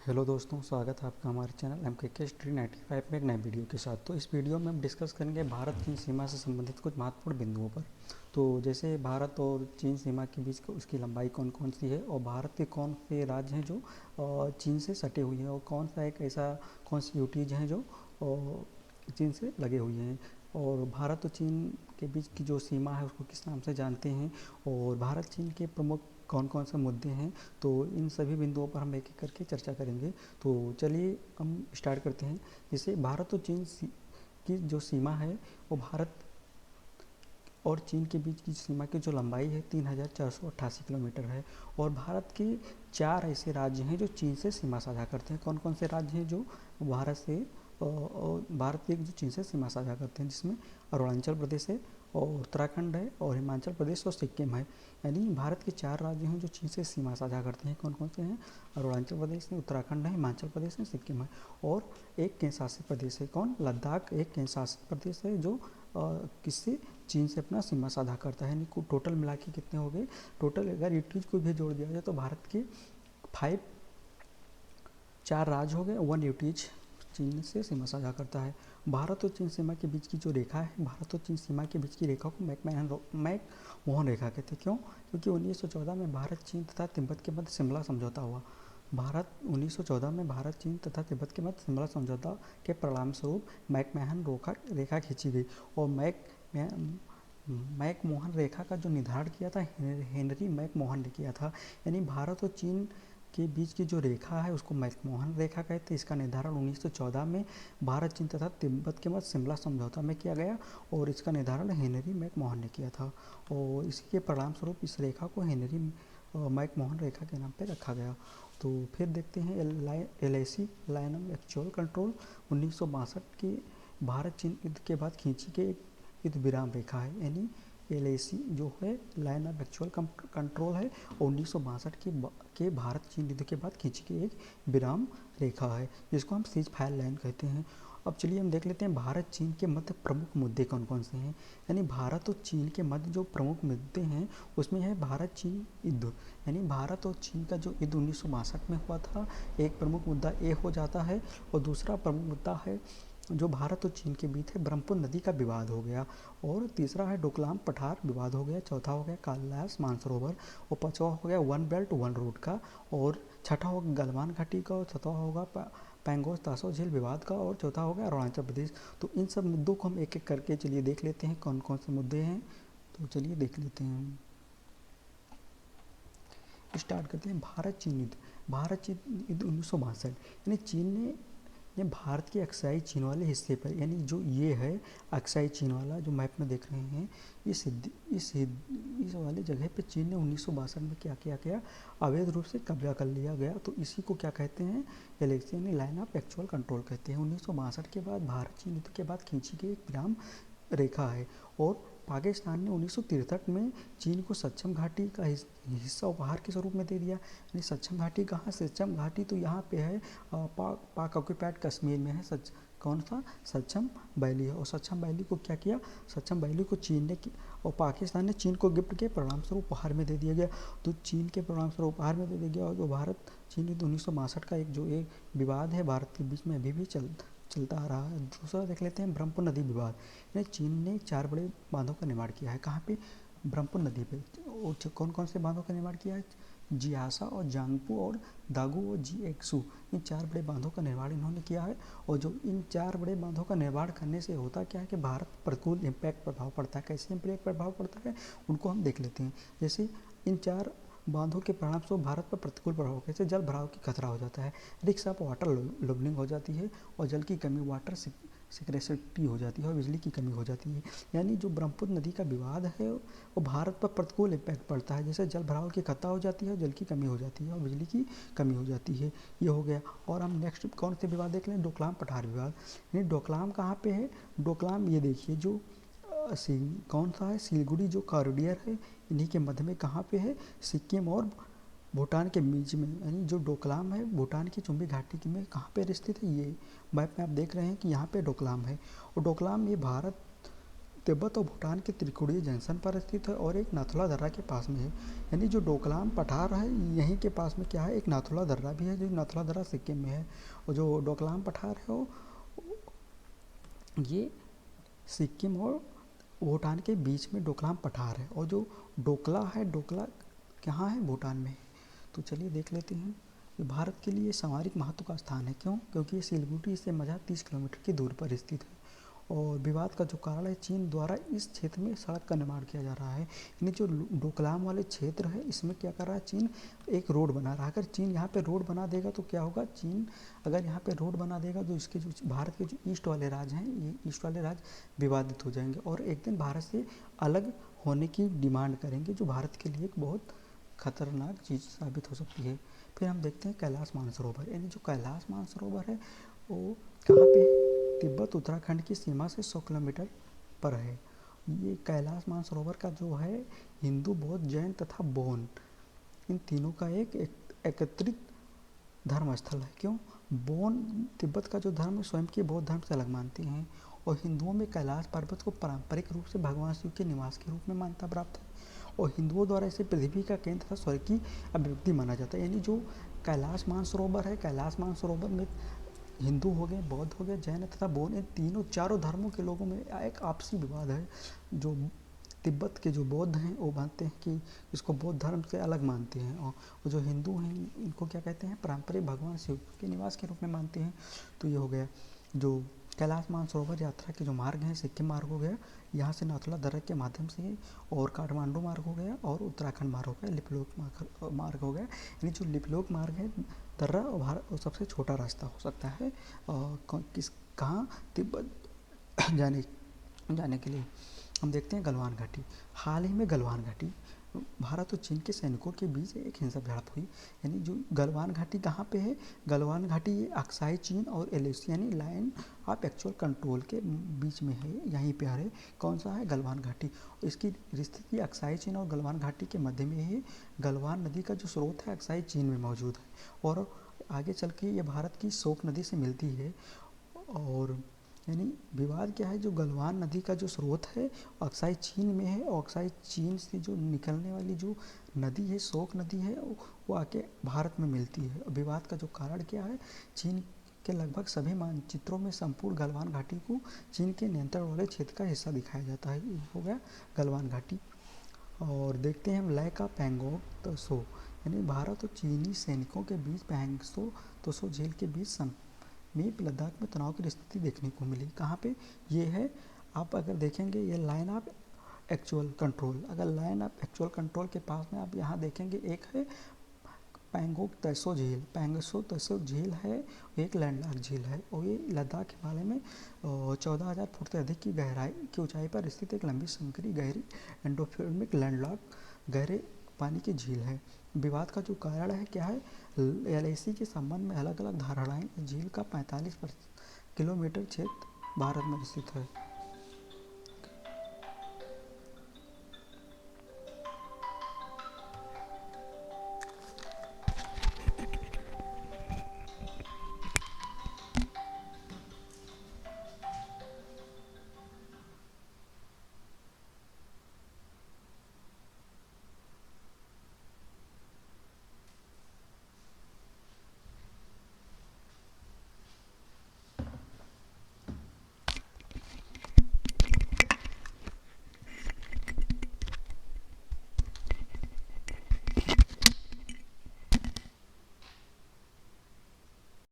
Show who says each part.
Speaker 1: Hello दोस्तों, स्वागत है आपका हमारे चैनल MKK Study 95 में एक नए वीडियो के साथ। तो इस वीडियो में हम डिस्कस करेंगे भारत चीन सीमा से संबंधित कुछ महत्वपूर्ण बिंदुओं पर। तो जैसे भारत और चीन सीमा के बीच उसकी लंबाई कौन कौन सी है, और भारत के कौन से राज्य हैं जो चीन से सटे हुए हैं, और कौन सा एक ऐसा कौन सी यूटीज हैं जो चीन से लगे हुए हैं, और भारत और चीन के बीच की जो सीमा है उसको किस नाम से जानते हैं, और भारत चीन के प्रमुख कौन कौन से मुद्दे हैं। तो इन सभी बिंदुओं पर हम एक एक करके चर्चा करेंगे। तो चलिए हम स्टार्ट करते हैं। जैसे भारत और चीन की जो सीमा है, वो भारत और चीन के बीच की सीमा की जो लंबाई है 3488 किलोमीटर है। और भारत के 4 ऐसे राज्य हैं जो चीन से सीमा साझा करते हैं। कौन कौन से राज्य हैं जो भारत से और भारत के जो चीन से सीमा साझा करते हैं, जिसमें अरुणाचल प्रदेश है, और उत्तराखंड है, और हिमाचल प्रदेश और सिक्किम है। यानी भारत के 4 राज्य हैं जो चीन से सीमा साझा करते हैं। कौन कौन से हैं? अरुणाचल प्रदेश है, उत्तराखंड है, हिमाचल प्रदेश है, सिक्किम है। और एक केंद्र शासित प्रदेश है, कौन? लद्दाख एक केंद्र शासित प्रदेश है जो किससे? चीन से अपना सीमा साझा करता है। यानी टोटल मिला के कितने हो गए? टोटल अगर यूटीज को भी जोड़ दिया जाए तो भारत के 4 राज्य हो गए, 1 यूटीज चीन से सीमा साझा करता है। भारत और चीन सीमा के बीच की जो रेखा है, भारत और चीन सीमा के बीच की रेखा को मैक मोहन रेखा कहते हैं। क्यों? क्योंकि 1914 में भारत चीन तथा तिब्बत के मध्य शिमला समझौता हुआ। भारत 1914 में भारत चीन तथा तिब्बत के मध्य शिमला समझौता के परिणाम स्वरूप मैकमोहन रेखा खींची गई। और मैकमोहन रेखा का जो निर्धारण किया था हेनरी मैकमोहन ने किया था। यानी भारत और चीन के बीच की जो रेखा है उसको मैकमोहन रेखा कहते हैं। इसका निर्धारण 1914 में भारत चीन तथा तिब्बत के मध्य शिमला समझौता में किया गया, और इसका निर्धारण हेनरी मैकमोहन ने किया था। और इसके परिणाम स्वरूप इस रेखा को हेनरी मैकमोहन रेखा के नाम पर रखा गया। तो फिर देखते हैं LAC line of actual control 1962 के भारत चीन युद्ध के बाद खींची गई एक युद्ध विराम रेखा है। यानी LAC जो है लाइन ऑफ एक्चुअल कंट्रोल है, 1962 के भारत चीन युद्ध के बाद खींची गई एक विराम रेखा है, जिसको हम सीज फायर लाइन कहते हैं। अब चलिए हम देख लेते हैं भारत चीन के मध्य प्रमुख मुद्दे कौन कौन से हैं। यानी भारत और चीन के मध्य जो प्रमुख मुद्दे हैं उसमें है भारत चीन युद्ध। यानी भारत और चीन का जो युद्ध 1962 में हुआ था, एक प्रमुख मुद्दा ये हो जाता है। और दूसरा प्रमुख मुद्दा है जो भारत और चीन के बीच है, ब्रह्मपुत्र नदी का विवाद हो गया। और तीसरा है डोकलाम पठार विवाद हो गया। चौथा हो गया कालिदास मानसरोवर। और पांचवा हो गया वन बेल्ट वन रोड का। और छठा हो गया गलवान घाटी का। और छठा होगा पैंगोस तासो झील विवाद का। और चौथा हो गया अरुणाचल प्रदेश। तो इन सब मुद्दों को हम एक एक करके चलिए देख लेते हैं कौन कौन से मुद्दे हैं। तो चलिए देख लेते हैं, स्टार्ट करते हैं। भारत चीन युद्ध। भारत चीन युद्ध 1962। यानी चीन ने ये भारत के अक्साई चीन वाले हिस्से पर, यानी जो ये है अक्साई चीन वाला जो मैप में देख रहे हैं, इस वाले जगह पे चीन ने 1962 में क्या किया गया? अवैध रूप से कब्जा कर लिया गया। तो इसी को क्या कहते हैं? Election line of actual control कहते हैं। 1962 के बाद भारत चीन युद्ध के बाद खींची गई एक विराम रेखा है। और पाकिस्तान ने 1963 में चीन को सक्षम घाटी का हिस्सा उपहार के स्वरूप में दे दिया। यानी सक्षम घाटी कहाँ? सक्षम घाटी तो यहाँ पे है पाक ऑक्यूपाइड कश्मीर में है। कौन सा? सक्षम वैली है। और सक्षम वैली को क्या किया? सक्षम वैली को चीन ने और पाकिस्तान ने चीन को गिफ्ट के परिणाम स्वरूप उपहार में दे दिया गया। तो चीन के परिणाम स्वरूप उपहार में दे दिया गया। और जो भारत चीन युद्ध 1962 का एक विवाद है भारत के बीच में अभी भी चलता आ रहा है। दूसरा देख लेते हैं ब्रह्मपुत्र नदी विवाद। यानी चीन ने 4 बड़े बांधों का निर्माण किया है। कहाँ पे? ब्रह्मपुत्र नदी पे। और कौन कौन से बांधों का निर्माण किया है? जियासा और जांगपू और दागू और जिएक्सू, इन 4 बड़े बांधों का निर्माण इन्होंने किया है। और जो इन 4 बड़े बांधों का निर्माण करने से होता क्या है कि भारत पर प्रतिकूल इम्पैक्ट प्रभाव पड़ता है। कैसे इम्पैक्ट प्रभाव पड़ता है उनको हम देख लेते हैं। जैसे इन 4 बांधों के परिणाम स्वरूप भारत पर प्रतिकूल प्रभाव कैसे? जल भराव की खतरा हो जाता है, रिक्स ऑफ वाटर लोबलिंग हो जाती है, और जल की कमी वाटर सिक्रेसिटी हो जाती है, और बिजली की कमी हो जाती है। यानी जो ब्रह्मपुत्र नदी का विवाद है वो भारत पर प्रतिकूल इम्पैक्ट पड़ता है। जैसे जल भराव की खतरा हो जाती है, जल की कमी हो जाती है, और बिजली की कमी हो जाती है। ये हो गया। और हम नेक्स्ट कौन से विवाद देख लें? डोकलाम पठार विवाद। यानी डोकलाम कहाँ पे है? डोकलाम ये देखिए जो कौन सा है? सिलीगुड़ी जो कॉरिडोर है, इन्हीं के मध्य में कहाँ पे है? सिक्किम और भूटान के बीच में। यानी जो डोकलाम है भूटान की चुंबी घाटी में कहाँ पे स्थित है? ये मैप में आप देख रहे हैं कि यहाँ पे डोकलाम है। और डोकलाम ये भारत तिब्बत और भूटान के त्रिकोणीय जंक्शन पर स्थित है और एक नाथुला दर्रा के पास में है। यानी जो डोकलाम पठार है यहीं के पास में क्या है, एक नाथुला दर्रा भी है, जो नाथुला दर्रा सिक्किम में है। और जो डोकलाम पठार है वो ये सिक्किम और भूटान के बीच में डोकलाम पठार है। और जो डोकला है, डोकला कहाँ है, भूटान में है। तो चलिए देख लेते हैं। ये भारत के लिए सामरिक महत्व का स्थान है। क्यों? क्योंकि ये सिलीगुड़ी से मझा 30 किलोमीटर की दूरी पर स्थित है। और विवाद का जो कारण है, चीन द्वारा इस क्षेत्र में सड़क का निर्माण किया जा रहा है। यानी जो डोकलाम वाले क्षेत्र है इसमें क्या कर रहा है, चीन एक रोड बना रहा है। अगर चीन यहाँ पे रोड बना देगा तो क्या होगा, चीन अगर यहाँ पे रोड बना देगा तो इसके जो भारत के जो ईस्ट वाले राज्य हैं, ये ईस्ट वाले राज्य विवादित हो जाएंगे और एक दिन भारत से अलग होने की डिमांड करेंगे, जो भारत के लिए एक बहुत खतरनाक चीज़ साबित हो सकती है। फिर हम देखते हैं कैलाश मानसरोवर। यानी जो कैलाश मानसरोवर है वो कहाँ पे है, तिब्बत उत्तराखंड की सीमा से 100 किलोमीटर पर है। ये कैलाश मानसरोवर का जो है हिंदू, बौद्ध, जैन तथा बौन, इन तीनों का एक एकत्रित धर्म स्थल है। क्यों? बौन तिब्बत का जो धर्म है स्वयं के बौद्ध धर्म से अलग मानते हैं और हिंदुओं में कैलाश पर्वत को पारंपरिक रूप से भगवान शिव के निवास के रूप में मान्यता प्राप्त है और हिंदुओं द्वारा इसे पृथ्वी का केंद्र तथा स्वर्ग की अभिव्यक्ति माना जाता है। यानी जो कैलाश मानसरोवर है, कैलाश मानसरोवर में हिंदू हो गए, बौद्ध हो गए, जैन तथा बौद्ध, इन तीनों चारों धर्मों के लोगों में एक आपसी विवाद है। जो तिब्बत के जो बौद्ध हैं वो मानते हैं कि इसको बौद्ध धर्म से अलग मानते हैं और जो हिंदू हैं इनको क्या कहते हैं, पारंपरिक भगवान शिव के निवास के रूप में मानते हैं। तो ये हो गया जो कैलाश मानसरोवर यात्रा के जो मार्ग हैं, सिक्किम मार्ग हो गया, यहाँ से नाथुला दर्रा के माध्यम से, और काठमांडू मार्ग हो गया, और उत्तराखंड मार्ग हो गया, लिपलोक मार्ग हो गया। यानी जो लिपलोक मार्ग है दर्रा और भारत सबसे छोटा रास्ता हो सकता है कहाँ, तिब्बत जाने के लिए। हम देखते हैं गलवान घाटी। हाल ही में गलवान घाटी भारत और चीन के सैनिकों के बीच एक हिंसक झड़प हुई। यानी जो गलवान घाटी कहाँ पे है, गलवान घाटी ये अक्साई चीन और एलएसी यानी लाइन ऑफ एक्चुअल कंट्रोल के बीच में है, यहीं पे है। कौन सा है, गलवान घाटी। इसकी स्थिति अक्साई चीन और गलवान घाटी के मध्य में है। गलवान नदी का जो स्रोत है अक्साई चीन में मौजूद है और आगे चल के ये भारत की शोक नदी से मिलती है। और यानी विवाद क्या है, जो गलवान नदी का जो स्रोत है अक्साई चीन में है और अक्साई चीन से जो निकलने वाली जो नदी है, शोक नदी है, वो आके भारत में मिलती है। विवाद का जो कारण क्या है, चीन के लगभग सभी मानचित्रों में संपूर्ण गलवान घाटी को चीन के नियंत्रण वाले क्षेत्र का हिस्सा दिखाया जाता है। ये हो गया गलवान घाटी। और देखते हैं हम लय का पैंगोंग त्सो। यानी भारत और चीनी सैनिकों के बीच पैंगोंग त्सो झील के बीच समीप लद्दाख में तनाव की स्थिति देखने को मिली। कहाँ पे ये है, आप अगर देखेंगे ये लाइन ऑफ एक्चुअल कंट्रोल, अगर लाइन ऑफ एक्चुअल कंट्रोल के पास में आप यहाँ देखेंगे एक है पैंगोंग त्सो झील। पैंगोंग त्सो झील है, एक लैंडलॉक झील है और ये लद्दाख हिमालय में 14,000 फुट से अधिक की गहराई की ऊंचाई पर स्थित एक लंबी संकरी गहरी एंडोथर्मिक लैंडलॉक गहरे पानी की झील है। विवाद का जो कारण है क्या है, एलएसी के संबंध में अलग अलग धारणाएं। झील का 45 किलोमीटर क्षेत्र भारत में स्थित है।